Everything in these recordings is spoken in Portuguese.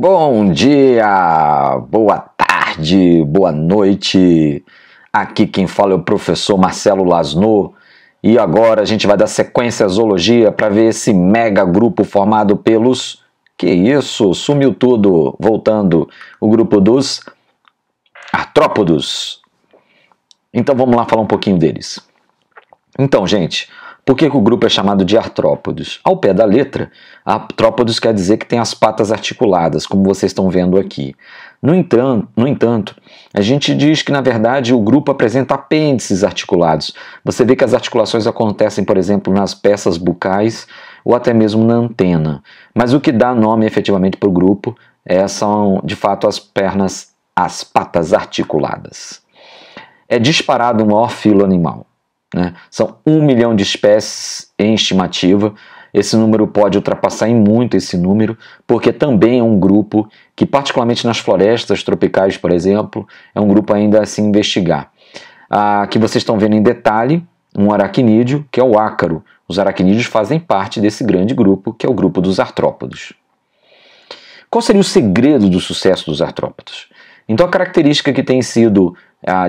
Bom dia, boa tarde, boa noite. Aqui quem fala é o professor Marcelo Lasno e agora a gente vai dar sequência à zoologia para ver esse mega grupo formado pelos... Que isso? Sumiu tudo. Voltando, o grupo dos artrópodos. Então vamos lá falar um pouquinho deles. Então, gente, por que o grupo é chamado de artrópodos? Ao pé da letra, artrópodos quer dizer que tem as patas articuladas, como vocês estão vendo aqui. No entanto, a gente diz que, na verdade, o grupo apresenta apêndices articulados. Você vê que as articulações acontecem, por exemplo, nas peças bucais ou até mesmo na antena. Mas o que dá nome efetivamente para o grupo são, de fato, as patas articuladas. É disparado o maior filo animal. São 1 milhão de espécies em estimativa. Esse número pode ultrapassar em muito esse número, porque também é um grupo que, particularmente nas florestas tropicais, por exemplo, é um grupo ainda a se investigar. Aqui vocês estão vendo em detalhe um aracnídeo, que é o ácaro. Os aracnídeos fazem parte desse grande grupo, que é o grupo dos artrópodos. Qual seria o segredo do sucesso dos artrópodos? Então a característica que tem sido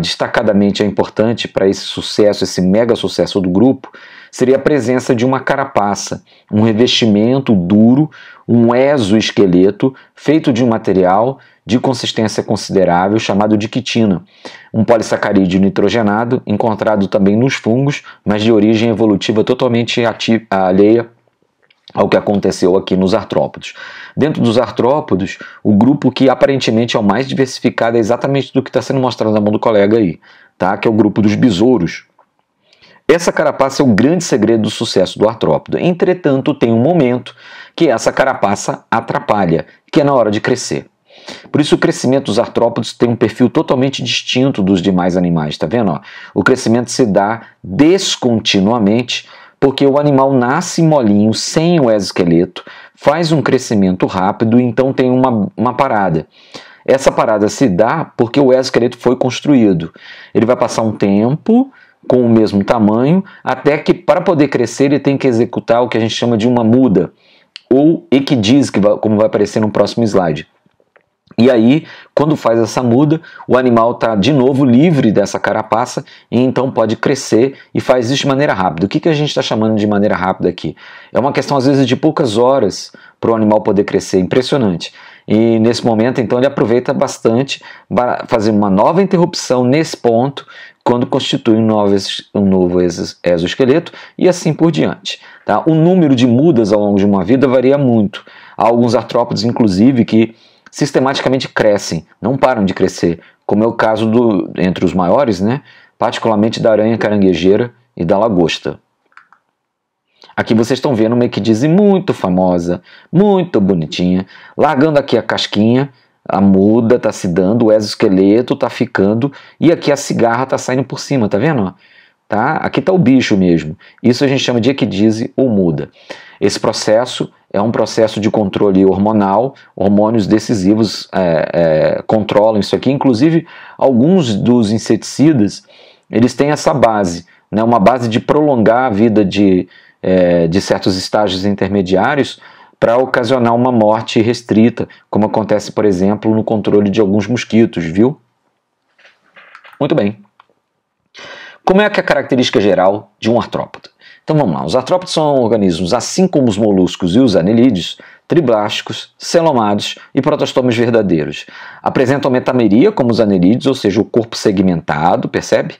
destacadamente importante para esse sucesso, esse mega sucesso do grupo, seria a presença de uma carapaça, um revestimento duro, um exoesqueleto feito de um material de consistência considerável chamado de quitina, um polissacarídeo nitrogenado encontrado também nos fungos, mas de origem evolutiva totalmente alheia ao que aconteceu aqui nos artrópodos. Dentro dos artrópodos, o grupo que aparentemente é o mais diversificado é exatamente do que está sendo mostrado na mão do colega aí, tá? Que é o grupo dos besouros. Essa carapaça é o grande segredo do sucesso do artrópodo. Entretanto, tem um momento que essa carapaça atrapalha, que é na hora de crescer. Por isso o crescimento dos artrópodos tem um perfil totalmente distinto dos demais animais, tá vendo? O crescimento se dá descontinuamente, porque o animal nasce molinho, sem o exoesqueleto, faz um crescimento rápido, então tem uma parada. Essa parada se dá porque o exoesqueleto foi construído. Ele vai passar um tempo com o mesmo tamanho, até que para poder crescer ele tem que executar o que a gente chama de uma muda, ou equidise, como vai aparecer no próximo slide. E aí, quando faz essa muda, o animal está de novo livre dessa carapaça e então pode crescer e faz isso de maneira rápida. O que a gente está chamando de maneira rápida aqui? É uma questão, às vezes, de poucas horas para o animal poder crescer. Impressionante. E nesse momento, então, ele aproveita bastante para fazer uma nova interrupção nesse ponto, quando constitui um novo exoesqueleto e assim por diante. Tá? O número de mudas ao longo de uma vida varia muito. Há alguns artrópodes, inclusive, que sistematicamente crescem, não param de crescer, como é o caso entre os maiores, particularmente da aranha caranguejeira e da lagosta. Aqui vocês estão vendo uma equidise muito famosa, muito bonitinha, largando aqui a casquinha, a muda está se dando, o exoesqueleto está ficando, e aqui a cigarra está saindo por cima, tá vendo? Tá? Aqui está o bicho mesmo. Isso a gente chama de equidise ou muda. Esse processo é um processo de controle hormonal, hormônios decisivos controlam isso aqui. Inclusive, alguns dos inseticidas, eles têm essa base, uma base de prolongar a vida de certos estágios intermediários para ocasionar uma morte restrita, como acontece, por exemplo, no controle de alguns mosquitos, viu? Muito bem. Como é que é a característica geral de um artrópodo? Então vamos lá, os artrópodos são organismos, assim como os moluscos e os anelídeos, triblásticos, celomados e protostomas verdadeiros. Apresentam metameria como os anelídeos, ou seja, o corpo segmentado, percebe?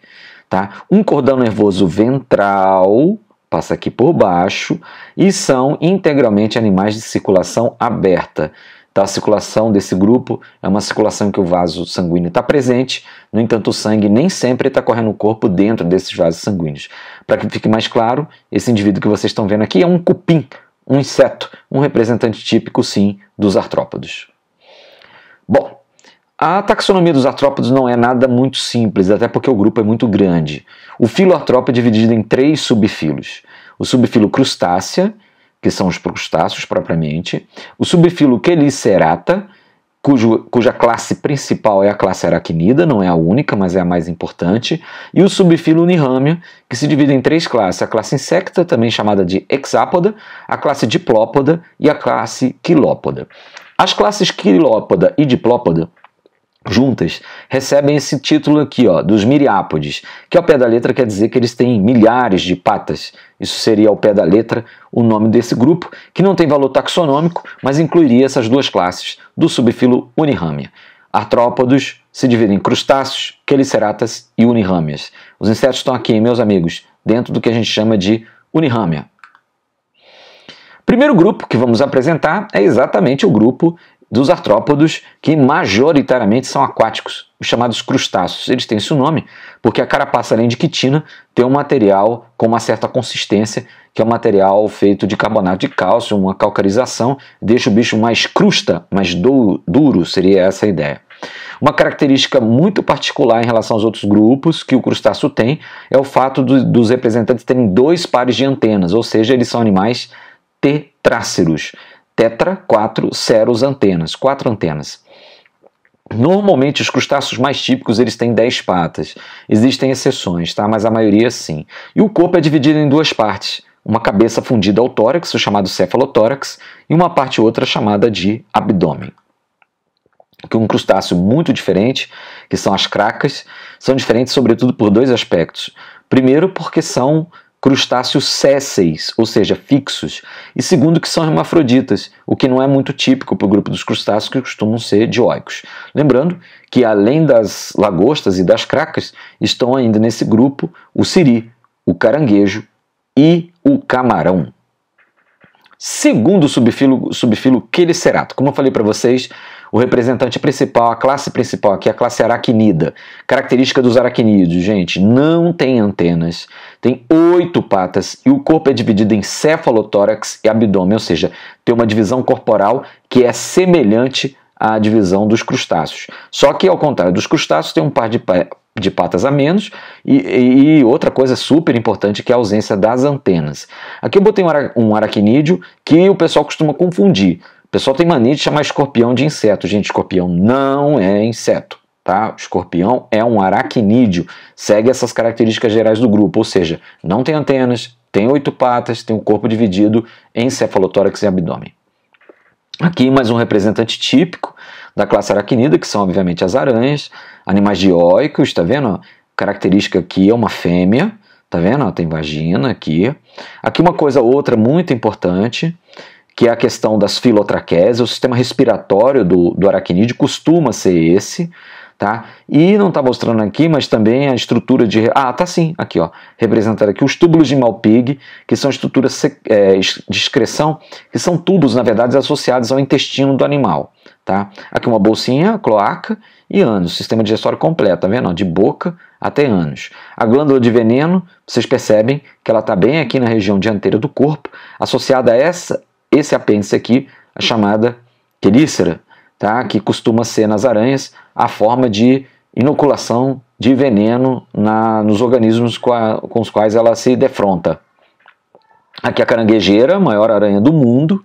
Tá? Um cordão nervoso ventral, passa aqui por baixo, e são integralmente animais de circulação aberta. Então, a circulação desse grupo é uma circulação em que o vaso sanguíneo está presente, no entanto o sangue nem sempre está correndo no corpo dentro desses vasos sanguíneos. Para que fique mais claro, esse indivíduo que vocês estão vendo aqui é um cupim, um inseto, um representante típico sim dos artrópodos. Bom, a taxonomia dos artrópodos não é nada muito simples, até porque o grupo é muito grande. O filo artrópode é dividido em 3 subfilos. O subfilo crustácea, que são os crustáceos propriamente, o subfilo Chelicerata, cuja classe principal é a classe aracnida, não é a única, mas é a mais importante, e o subfilo Unirrâmio, que se divide em 3 classes, a classe insecta, também chamada de hexápoda, a classe diplópoda e a classe quilópoda. As classes quilópoda e diplópoda juntas recebem esse título aqui, ó, dos miriápodes, que ao pé da letra quer dizer que eles têm milhares de patas. Isso seria ao pé da letra o nome desse grupo, que não tem valor taxonômico, mas incluiria essas duas classes do subfilo Unirrhamia. Artrópodos se dividem em crustáceos, queliceratas e unirrâmias. Os insetos estão aqui, meus amigos, dentro do que a gente chama de Unirrhamia. Primeiro grupo que vamos apresentar é exatamente o grupo dos artrópodos, que majoritariamente são aquáticos, os chamados crustáceos. Eles têm esse nome porque a carapaça, além de quitina, tem um material com uma certa consistência, que é um material feito de carbonato de cálcio, uma calcarização, deixa o bicho mais crusta, mais duro, seria essa a ideia. Uma característica muito particular em relação aos outros grupos que o crustáceo tem é o fato dos representantes terem 2 pares de antenas, ou seja, eles são animais tetráceros. Tetra, 4, ceros, antenas, 4 antenas. Normalmente os crustáceos mais típicos eles têm 10 patas. Existem exceções, tá? Mas a maioria sim. E o corpo é dividido em 2 partes. Uma cabeça fundida ao tórax, o chamado cefalotórax, e uma parte outra chamada de abdômen. Que um crustáceo muito diferente, que são as cracas, são diferentes sobretudo por 2 aspectos. Primeiro, porque são crustáceos sésseis, ou seja, fixos, e segundo que são hermafroditas, o que não é muito típico para o grupo dos crustáceos, que costumam ser dioicos. Lembrando que além das lagostas e das cracas, estão ainda nesse grupo o siri, o caranguejo e o camarão. Segundo subfilo Chelicerato, como eu falei para vocês, o representante principal, a classe principal aqui é a classe aracnida. Característica dos aracnídeos, gente, não tem antenas, tem 8 patas e o corpo é dividido em cefalotórax e abdômen, ou seja, tem uma divisão corporal que é semelhante à divisão dos crustáceos. Só que, ao contrário dos crustáceos, tem um par de patas a menos e outra coisa super importante que é a ausência das antenas. Aqui eu botei um aracnídeo que o pessoal costuma confundir. O pessoal tem mania de chamar escorpião de inseto. Gente, escorpião não é inseto, tá? O escorpião é um aracnídeo, segue essas características gerais do grupo, ou seja, não tem antenas, tem 8 patas, tem um corpo dividido em cefalotórax e abdômen. Aqui mais um representante típico da classe aracnida, que são obviamente as aranhas, animais dioicos, tá vendo? Característica aqui é uma fêmea, tá vendo? Tem vagina aqui. Aqui uma coisa outra muito importante, que é a questão das filotraqueias. O sistema respiratório do aracnídeo costuma ser esse, tá? E não está mostrando aqui, mas também a estrutura de... Ah, tá sim, aqui, ó, representado aqui os túbulos de Malpighi, que são estruturas de excreção, que são tubos, na verdade, associados ao intestino do animal, tá? Aqui uma bolsinha, cloaca e ânus, sistema digestório completo, tá vendo? De boca até ânus. A glândula de veneno, vocês percebem que ela está bem aqui na região dianteira do corpo, associada a esse apêndice aqui, a chamada quelícera, tá? Que costuma ser nas aranhas a forma de inoculação de veneno nos organismos com os quais ela se defronta. Aqui a caranguejeira, maior aranha do mundo,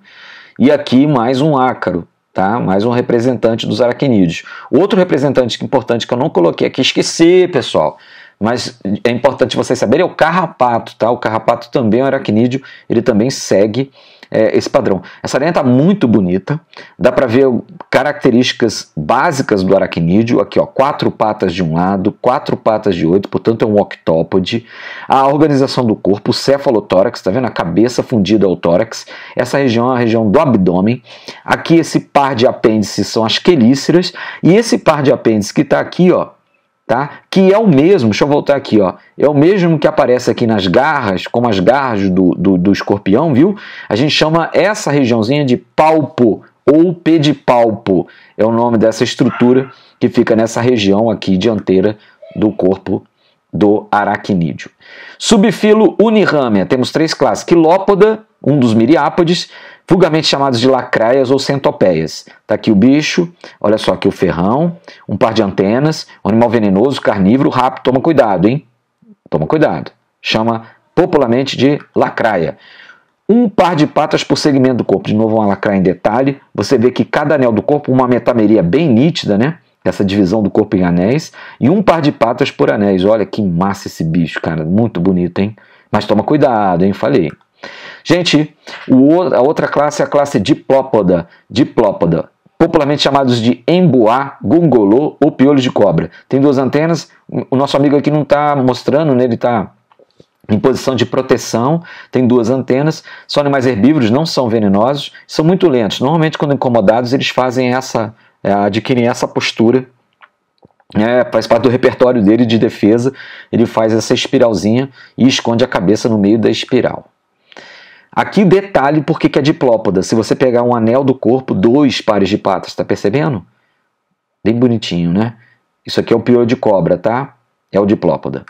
e aqui mais um ácaro, tá? Mais um representante dos aracnídeos. Outro representante importante que eu não coloquei aqui, esqueci, pessoal, mas é importante vocês saberem, é o carrapato, tá? O carrapato também é um aracnídeo, ele também segue esse padrão. Essa aranha está muito bonita, dá para ver características básicas do aracnídeo, aqui ó, 4 patas de um lado, 4 patas de outro, portanto é um octópode. A organização do corpo, o cefalotórax, tá vendo? A cabeça fundida ao tórax, essa região é a região do abdômen. Aqui esse par de apêndices são as quelíceras, e esse par de apêndices que está aqui, ó, tá? Que é o mesmo, deixa eu voltar aqui, ó, é o mesmo que aparece aqui nas garras, como as garras do escorpião, viu? A gente chama essa regiãozinha de palpo ou pedipalpo, é o nome dessa estrutura que fica nessa região aqui dianteira do corpo do aracnídeo. Subfilo Unirrhamia, temos 3 classes, quilópoda, um dos miriápodes, vulgarmente chamados de lacraias ou centopeias. Está aqui o bicho, olha só aqui o ferrão, um par de antenas, um animal venenoso, carnívoro, rápido, toma cuidado, hein? Toma cuidado. Chama popularmente de lacraia. Um par de patas por segmento do corpo, de novo uma lacraia em detalhe. Você vê que cada anel do corpo, uma metameria bem nítida, né? Essa divisão do corpo em anéis, e um par de patas por anéis. Olha que massa esse bicho, cara, muito bonito, hein? Mas toma cuidado, hein? Falei. Gente, a outra classe é a classe diplópoda. Diplópoda. popularmente chamados de emboá, gongolô ou piolho de cobra. Tem 2 antenas, o nosso amigo aqui não está mostrando, né? Ele está em posição de proteção, tem 2 antenas, são animais herbívoros, não são venenosos, são muito lentos. Normalmente, quando incomodados, eles fazem adquirem essa postura. Faz parte do repertório dele de defesa, ele faz essa espiralzinha e esconde a cabeça no meio da espiral. Aqui detalhe por que é diplópoda. Se você pegar um anel do corpo, 2 pares de patas, tá percebendo? Bem bonitinho, né? Isso aqui é o piolho de cobra, tá? É o diplópoda.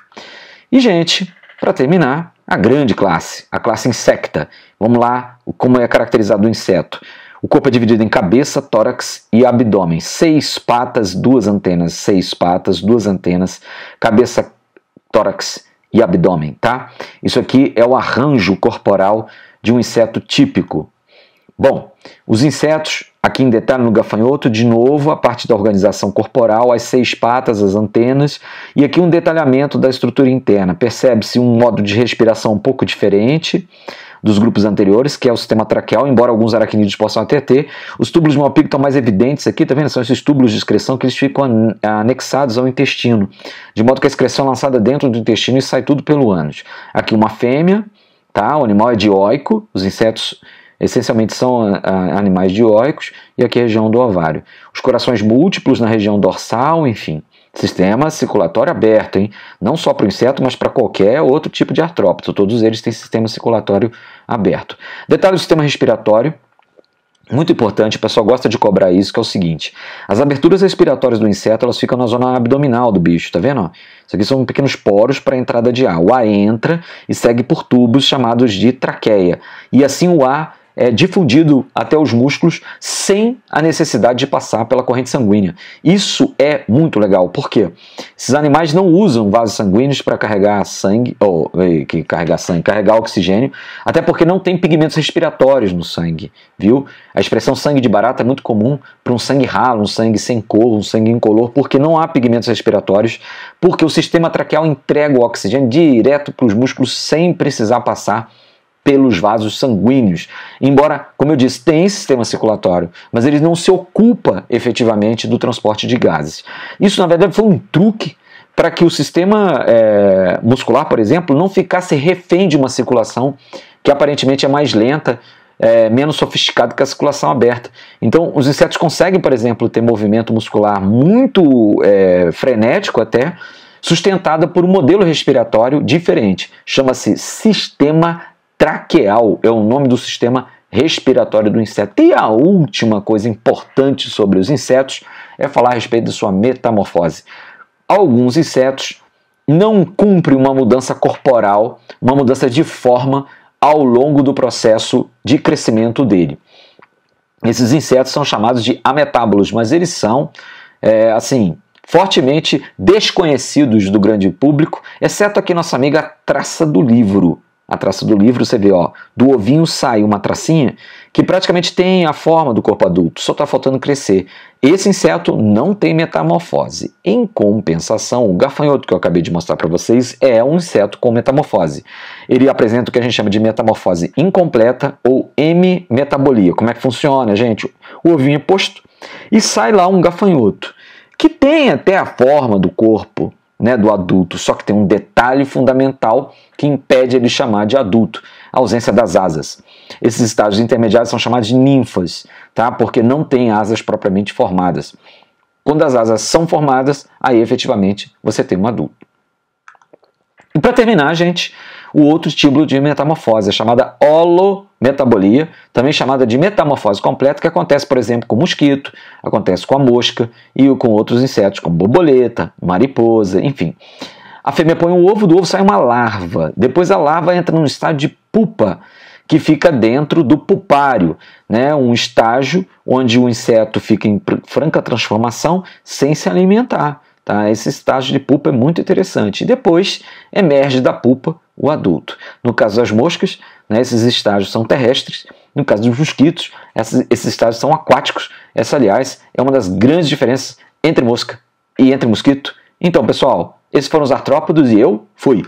E, gente, para terminar, a grande classe, a classe insecta. Vamos lá, como é caracterizado o inseto. O corpo é dividido em cabeça, tórax e abdômen. 6 patas, 2 antenas. 6 patas, 2 antenas. Cabeça, tórax e abdômen, tá? Isso aqui é o arranjo corporal de um inseto típico. Bom, os insetos, aqui em detalhe no gafanhoto, de novo a parte da organização corporal, as 6 patas, as antenas, e aqui um detalhamento da estrutura interna. Percebe-se um modo de respiração um pouco diferente dos grupos anteriores, que é o sistema traqueal, embora alguns aracnídeos possam até ter. Os túbulos de Malpighi estão mais evidentes aqui, tá vendo? São esses túbulos de excreção que eles ficam anexados ao intestino, de modo que a excreção é lançada dentro do intestino e sai tudo pelo ânus. Aqui uma fêmea, tá? O animal é dioico, os insetos essencialmente são animais dioicos, e aqui a região do ovário. Os corações múltiplos na região dorsal, enfim. Sistema circulatório aberto, hein? Não só para o inseto, mas para qualquer outro tipo de artrópode. Todos eles têm sistema circulatório aberto. Detalhe do sistema respiratório, muito importante, o pessoal gosta de cobrar isso, que é o seguinte: as aberturas respiratórias do inseto, elas ficam na zona abdominal do bicho, tá vendo? Isso aqui são pequenos poros para a entrada de ar. O ar entra e segue por tubos chamados de traqueia. E assim o ar é difundido até os músculos sem a necessidade de passar pela corrente sanguínea. Isso é muito legal, porque esses animais não usam vasos sanguíneos para carregar sangue, carregar oxigênio, até porque não tem pigmentos respiratórios no sangue, viu? A expressão sangue de barata é muito comum para um sangue ralo, um sangue sem cor, um sangue incolor, porque não há pigmentos respiratórios, porque o sistema traqueal entrega o oxigênio direto para os músculos sem precisar passar pelos vasos sanguíneos. Embora, como eu disse, tem sistema circulatório, mas ele não se ocupa efetivamente do transporte de gases. Isso, na verdade, foi um truque para que o sistema muscular, por exemplo, não ficasse refém de uma circulação que aparentemente é mais lenta, menos sofisticada que a circulação aberta. Então, os insetos conseguem, por exemplo, ter movimento muscular muito frenético até, sustentado por um modelo respiratório diferente. Chama-se sistema traqueal, é o nome do sistema respiratório do inseto. E a última coisa importante sobre os insetos é falar a respeito de sua metamorfose. Alguns insetos não cumprem uma mudança corporal, uma mudança de forma ao longo do processo de crescimento dele. Esses insetos são chamados de ametábolos, mas eles são, fortemente desconhecidos do grande público, exceto aqui nossa amiga traça do livro. A traça do livro, você vê, ó, do ovinho sai uma tracinha que praticamente tem a forma do corpo adulto, só está faltando crescer. Esse inseto não tem metamorfose. Em compensação, o gafanhoto que eu acabei de mostrar para vocês é um inseto com metamorfose. Ele apresenta o que a gente chama de metamorfose incompleta ou hemimetabolia. Como é que funciona, gente? O ovinho é posto e sai lá um gafanhoto, que tem até a forma do corpo, né, do adulto, só que tem um detalhe fundamental que impede ele chamar de adulto: a ausência das asas. Esses estágios intermediários são chamados de ninfas, tá? Porque não tem asas propriamente formadas. Quando as asas são formadas, aí efetivamente você tem um adulto. E para terminar, gente, o outro tipo de metamorfose é chamada holometabolia, também chamada de metamorfose completa, que acontece, por exemplo, com o mosquito, acontece com a mosca e com outros insetos, como borboleta, mariposa, enfim. A fêmea põe um ovo, do ovo sai uma larva. Depois a larva entra num estágio de pupa, que fica dentro do pupário, né? Um estágio onde o inseto fica em franca transformação sem se alimentar. Tá? Esse estágio de pupa é muito interessante. E depois emerge da pupa o adulto. No caso das moscas, né, esses estágios são terrestres. No caso dos mosquitos, esses estágios são aquáticos. Essa, aliás, é uma das grandes diferenças entre mosca e entre mosquito. Então, pessoal, esses foram os artrópodos e eu fui!